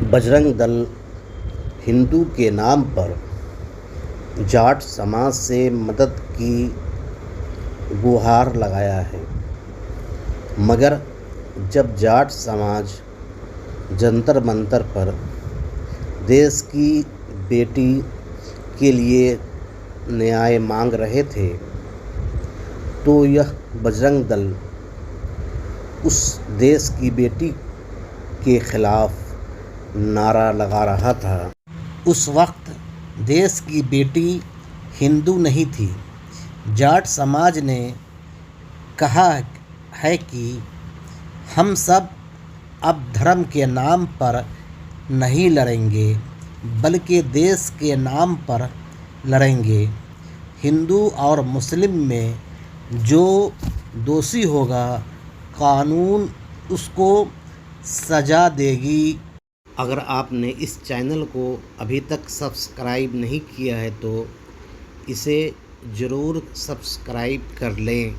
बजरंग दल हिंदू के नाम पर जाट समाज से मदद की गुहार लगाया है, मगर जब जाट समाज जंतर मंतर पर देश की बेटी के लिए न्याय मांग रहे थे, तो यह बजरंग दल उस देश की बेटी के खिलाफ नारा लगा रहा था। उस वक्त देश की बेटी हिंदू नहीं थी। जाट समाज ने कहा है कि हम सब अब धर्म के नाम पर नहीं लड़ेंगे, बल्कि देश के नाम पर लड़ेंगे। हिंदू और मुस्लिम में जो दोषी होगा, कानून उसको सज़ा देगी। अगर आपने इस चैनल को अभी तक सब्सक्राइब नहीं किया है तो इसे ज़रूर सब्सक्राइब कर लें।